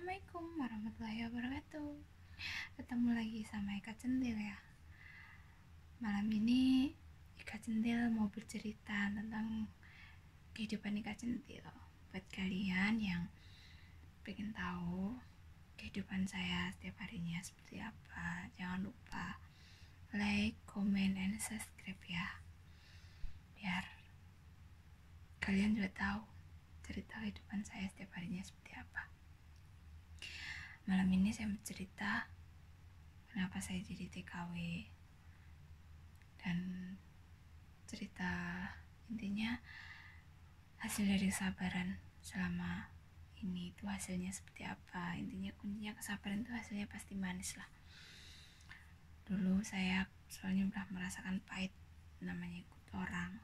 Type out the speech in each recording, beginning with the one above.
Assalamualaikum warahmatullahi wabarakatuh. Ketemu lagi sama Ika Centil ya. Malam ini Ika Centil mau bercerita tentang kehidupan Ika Centil. Buat kalian yang pengen tahu kehidupan saya setiap harinya seperti apa, jangan lupa like, comment, and subscribe ya, biar kalian juga tahu cerita kehidupan saya setiap harinya seperti apa. Malam ini saya mau cerita kenapa saya jadi TKW, dan cerita intinya hasil dari kesabaran selama ini itu hasilnya seperti apa. Intinya kuncinya kesabaran itu hasilnya pasti manis lah. Dulu saya soalnya udah merasakan pahit namanya ikut orang.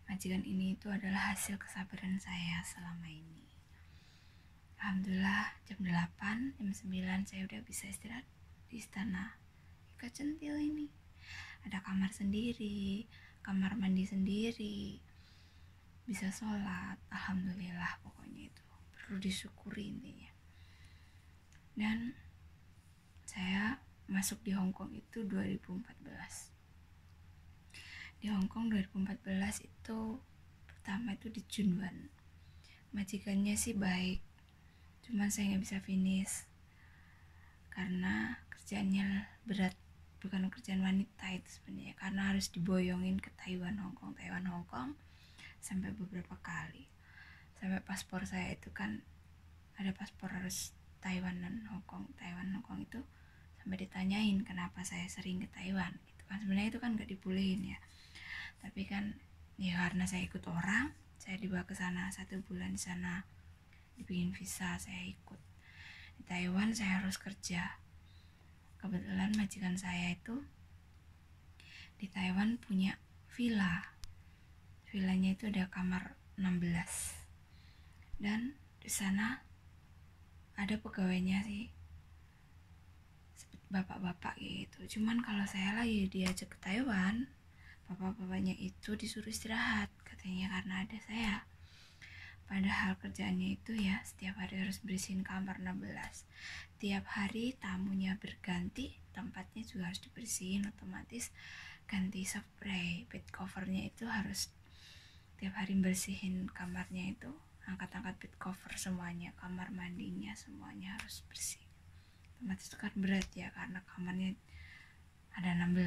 Majikan ini itu adalah hasil kesabaran saya selama ini. Alhamdulillah jam 8, jam 9 saya udah bisa istirahat di istana Ika Centil ini. Ada kamar sendiri, kamar mandi sendiri, bisa sholat. Alhamdulillah, pokoknya itu perlu disyukuri intinya. Dan saya masuk di Hongkong itu 2014. Di Hongkong 2014 itu pertama itu di Junwan. Majikannya sih baik, cuman saya nggak bisa finish karena kerjaannya berat, bukan kerjaan wanita itu sebenarnya, karena harus diboyongin ke Taiwan Hongkong sampai beberapa kali, sampai paspor saya itu kan ada paspor harus Taiwan Hongkong itu sampai ditanyain kenapa saya sering ke Taiwan gitu kan. Sebenarnya itu kan nggak dibolehin ya, tapi kan ya karena saya ikut orang, saya dibawa ke sana 1 bulan di sana, dibikin visa, saya ikut. Di Taiwan saya harus kerja. Kebetulan majikan saya itu di Taiwan punya villanya itu ada kamar 16, dan di sana ada pegawainya sih, bapak-bapak gitu. Cuman kalau saya lagi diajak ke Taiwan, bapak-bapaknya itu disuruh istirahat katanya karena ada saya. Padahal kerjaannya itu ya setiap hari harus bersihin kamar 16. Tiap hari tamunya berganti, tempatnya juga harus dibersihin, otomatis ganti spray, bed covernya itu harus tiap hari bersihin kamarnya itu, angkat-angkat bed cover semuanya, kamar mandinya semuanya harus bersih. Otomatis itu kan berat ya karena kamarnya ada 16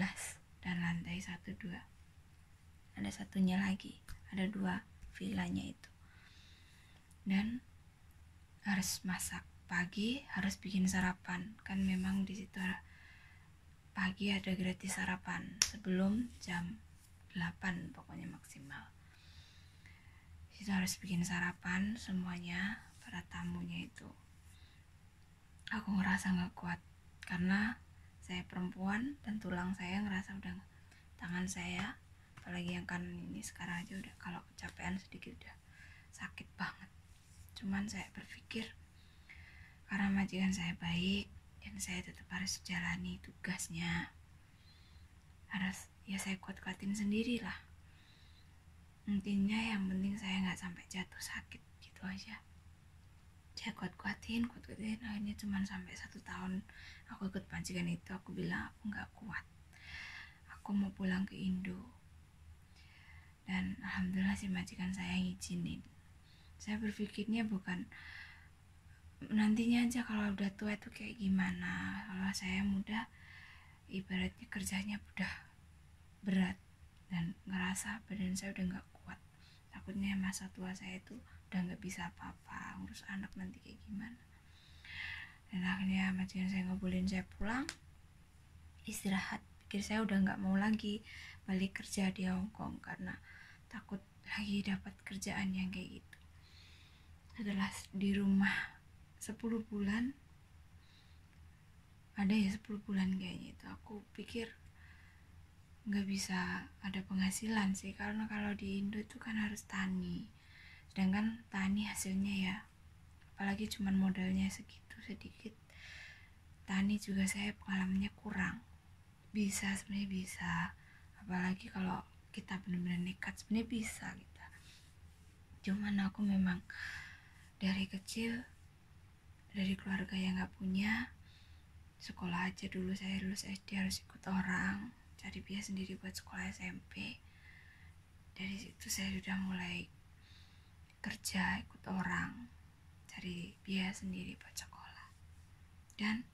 dan lantai 1, 2. Ada satunya lagi, ada 2 villanya itu. Dan harus masak pagi, harus bikin sarapan, kan memang di situ pagi ada gratis sarapan sebelum jam 8 pokoknya maksimal. Itu harus bikin sarapan semuanya para tamunya itu. Aku ngerasa gak kuat karena saya perempuan dan tulang saya ngerasa udah, tangan saya apalagi yang kanan ini sekarang aja udah kalau kecapean sedikit udah sakit banget. Cuman saya berpikir karena majikan saya baik dan saya tetap harus jalani tugasnya, harus ya saya kuat-kuatin sendiri lah. Intinya yang penting saya nggak sampai jatuh sakit gitu aja. Saya kuat-kuatin, akhirnya cuman sampai 1 tahun aku ikut majikan itu. Aku bilang aku nggak kuat, aku mau pulang ke Indo. Dan alhamdulillah si majikan saya ngizinin. Saya berpikirnya bukan nantinya aja kalau udah tua itu kayak gimana. Kalau saya muda, ibaratnya kerjanya udah berat dan ngerasa badan saya udah gak kuat. Takutnya masa tua saya itu udah gak bisa apa-apa, ngurus anak nanti kayak gimana. Dan akhirnya majikan saya ngebolehin saya pulang istirahat. Pikir saya udah gak mau lagi balik kerja di Hongkong karena takut lagi dapat kerjaan yang kayak gitu. Setelah di rumah 10 bulan, ada ya 10 bulan kayaknya itu, aku pikir gak bisa ada penghasilan sih, karena kalau di Indo itu kan harus tani, sedangkan tani hasilnya ya apalagi cuman modalnya segitu sedikit. Tani juga saya pengalamannya kurang. Bisa sebenarnya bisa, apalagi kalau kita benar-benar nekat sebenarnya bisa kita. Cuman aku memang dari kecil dari keluarga yang nggak punya. Sekolah aja dulu saya lulus SD harus ikut orang, cari biaya sendiri buat sekolah SMP. Dari situ saya sudah mulai kerja ikut orang, cari biaya sendiri buat sekolah. Dan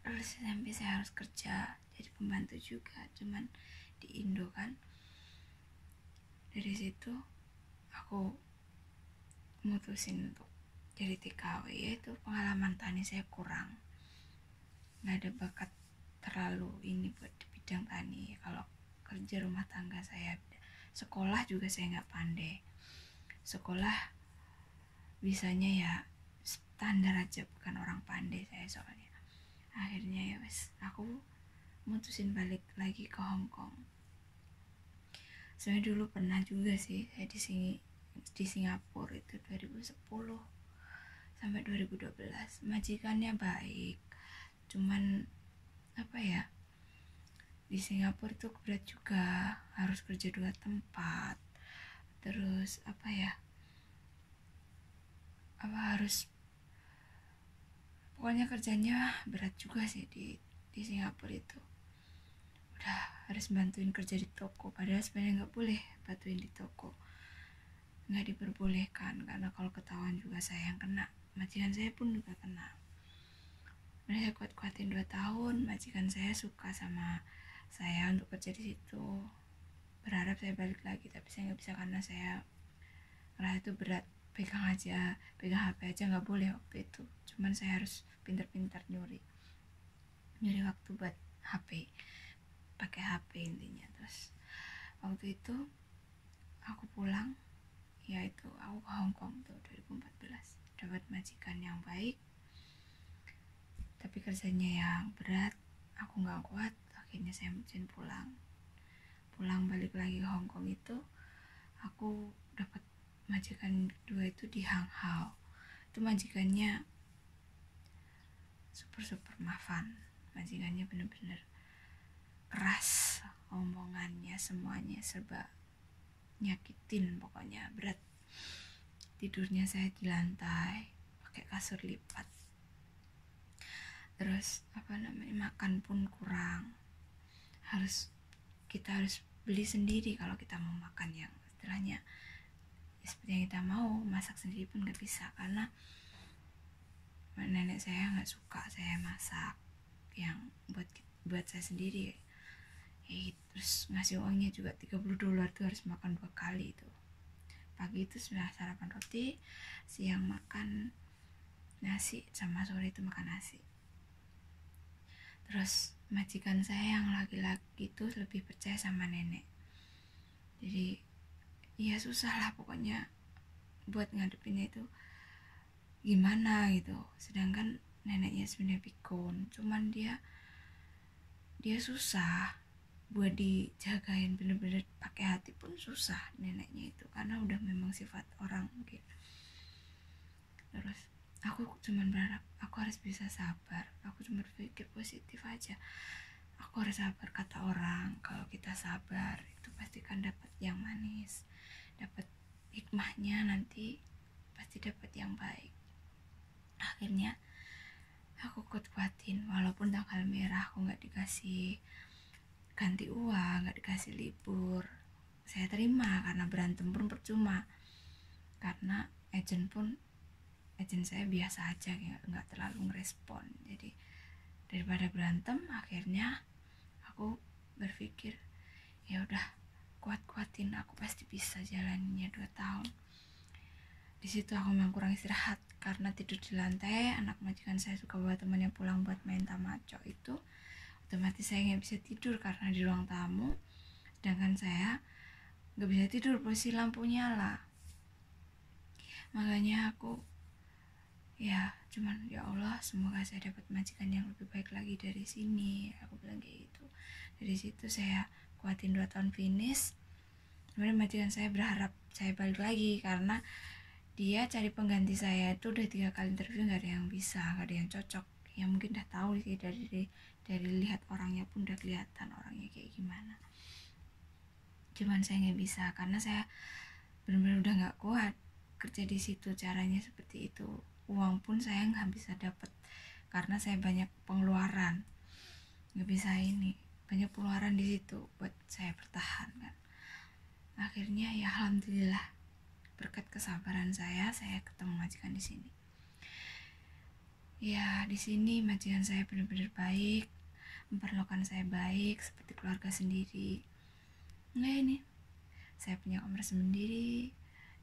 lulus SMP saya harus kerja jadi pembantu juga, cuman di Indo kan. Dari situ aku mutusin untuk jadi TKW, yaitu pengalaman tani saya kurang, nggak ada bakat terlalu ini buat di bidang tani. Kalau kerja rumah tangga saya, sekolah juga saya nggak pandai. Sekolah bisanya ya standar aja, bukan orang pandai saya soalnya. Akhirnya ya wes, aku mutusin balik lagi ke Hong Kong. Sebenarnya dulu pernah juga sih saya di Singapura itu 2010 sampai 2012. Majikannya baik, cuman apa ya, di Singapura itu berat juga, harus kerja 2 tempat. Terus harus, pokoknya kerjanya berat juga sih di Singapura itu. Udah harus bantuin kerja di toko, padahal sebenarnya nggak boleh bantuin di toko, nggak diperbolehkan, karena kalau ketahuan juga saya yang kena, majikan saya pun juga kena. Udah saya kuat-kuatin 2 tahun, majikan saya suka sama saya untuk kerja di situ, berharap saya balik lagi, tapi saya nggak bisa karena saya ngerasa itu berat. Pegang HP aja nggak boleh waktu itu, cuman saya harus pintar-pintar nyuri waktu buat HP, pakai HP intinya. Terus waktu itu aku pulang, yaitu aku ke Hong Kong tuh 2014, dapat majikan yang baik tapi kerjanya yang berat, aku nggak kuat. Akhirnya saya mutusin pulang balik lagi ke Hong Kong. Itu aku dapat majikan kedua itu di Hang Hao. Itu majikannya super maafan, majikannya bener-bener keras omongannya, semuanya serba nyakitin, pokoknya berat. Tidurnya saya di lantai pakai kasur lipat. Terus makan pun kurang, kita harus beli sendiri kalau kita mau makan yang istilahnya ya, seperti yang kita mau. Masak sendiri pun nggak bisa, karena nenek saya nggak suka saya masak yang buat saya sendiri ya. Terus ngasih uangnya juga $30 tuh, harus makan 2 kali itu. Pagi itu sudah sarapan roti, siang makan nasi, sama sore itu makan nasi. Terus majikan saya yang laki-laki itu lebih percaya sama nenek, jadi ya susah lah pokoknya buat ngadepinnya itu gimana gitu. Sedangkan neneknya sebenarnya pikun, cuman dia susah buat dijagain, bener-bener pakai hati pun susah neneknya itu, karena udah memang sifat orang mungkin. Terus aku cuman berharap aku harus bisa sabar, aku cuma berpikir positif aja. Aku harus sabar, kata orang kalau kita sabar itu pasti kan dapat yang manis, dapat hikmahnya, nanti pasti dapat yang baik. Akhirnya aku kuat-kuatin, walaupun tanggal merah aku nggak dikasih ganti uang, nggak dikasih libur, saya terima karena berantem pun percuma, karena agent saya biasa aja, nggak terlalu ngerespon. Jadi daripada berantem, akhirnya aku berpikir ya udah kuat-kuatin, aku pasti bisa jalaninnya 2 tahun. Di situ aku memang kurang istirahat karena tidur di lantai. Anak majikan saya suka bawa temannya pulang buat main tamaco, itu otomatis saya nggak bisa tidur karena di ruang tamu, sedangkan saya nggak bisa tidur posisi lampu nyala. Makanya aku ya cuman ya Allah, semoga saya dapat majikan yang lebih baik lagi dari sini, aku bilang kayak gitu. Dari situ saya kuatin 2 tahun finish. Kemudian majikan saya berharap saya balik lagi, karena dia cari pengganti saya itu udah 3 kali interview, nggak ada yang bisa, nggak ada yang cocok. Ya mungkin udah tahu sih, dari lihat orangnya pun udah kelihatan orangnya kayak gimana. Cuman saya nggak bisa karena saya benar-benar udah nggak kuat kerja di situ, caranya seperti itu. uang pun saya nggak bisa dapat karena saya banyak pengeluaran, nggak bisa ini, banyak pengeluaran di situ buat saya bertahan kan. Akhirnya ya alhamdulillah berkat kesabaran saya ketemu majikan di sini. Ya di sini majikan saya benar-benar baik, memperlakukan saya baik seperti keluarga sendiri. Nah ini saya punya kamar sendiri,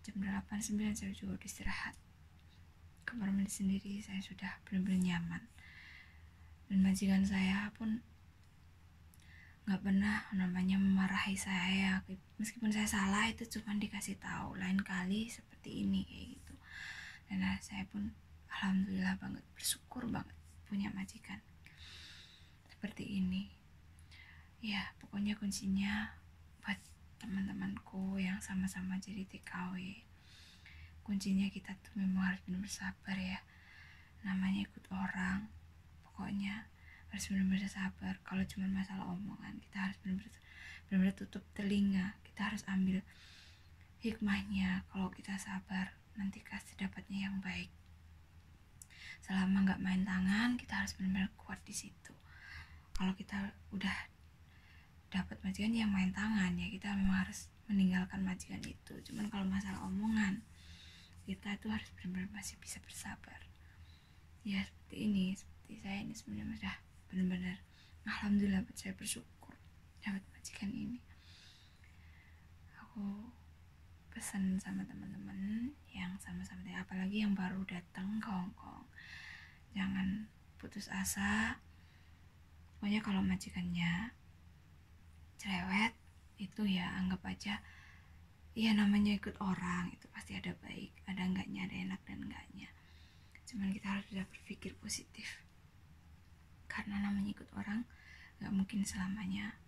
jam 8-9 saya juga udah istirahat, kamar mandi sendiri, saya sudah benar-benar nyaman. Dan majikan saya pun nggak pernah namanya memarahi saya, meskipun saya salah itu cuma dikasih tahu lain kali seperti ini kayak gitu. Dan saya pun alhamdulillah banget, bersyukur banget punya majikan seperti ini. Ya pokoknya kuncinya buat teman-temanku yang sama-sama jadi TKW, kuncinya kita tuh memang harus benar-benar sabar ya, namanya ikut orang, pokoknya harus benar-benar sabar. Kalau cuma masalah omongan kita harus benar-benar tutup telinga, kita harus ambil hikmahnya. Kalau kita sabar nanti pasti dapatnya yang baik. Selama nggak main tangan kita harus benar-benar kuat di situ. Kalau kita udah dapat majikan yang main tangan ya kita memang harus meninggalkan majikan itu. Cuman kalau masalah omongan kita tuh harus benar-benar masih bisa bersabar ya. Seperti ini, seperti saya ini sebenarnya sudah benar-benar alhamdulillah, saya bersyukur dapat majikan ini. Aku pesan sama teman-teman yang sama-sama, apalagi yang baru datang ke Hongkong, jangan putus asa. Pokoknya kalau majikannya cerewet itu ya anggap aja ya namanya ikut orang, itu pasti ada baik, ada enggaknya, ada enak dan enggaknya. Cuman kita harus bisa berpikir positif, karena namanya ikut orang nggak mungkin selamanya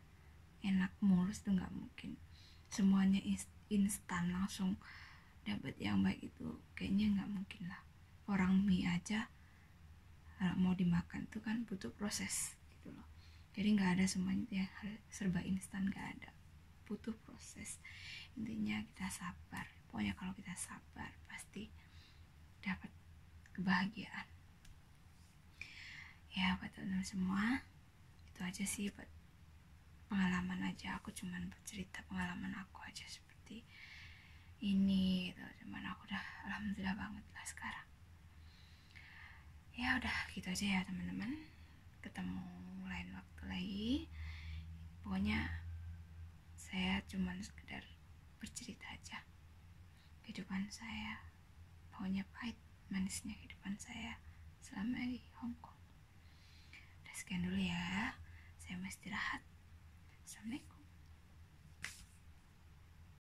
enak mulus, tuh nggak mungkin semuanya instan langsung dapat yang baik, itu kayaknya nggak mungkin lah. Orang mie aja mau dimakan tuh kan butuh proses gitu loh. Jadi nggak ada semuanya yang serba instan, nggak ada, butuh proses. Intinya kita sabar, pokoknya kalau kita sabar pasti dapat kebahagiaan ya. Buat teman-teman semua itu aja sih, buat pengalaman aja, aku cuman bercerita pengalaman aku aja seperti ini gitu. Cuman aku udah alhamdulillah banget lah sekarang. Ya udah gitu aja ya teman-teman, ketemu lain waktu lagi. Pokoknya saya cuman sekedar bercerita aja kehidupan saya, pokoknya pahit manisnya kehidupan saya selama di Hongkong. Udah sekian dulu ya, saya mau istirahat.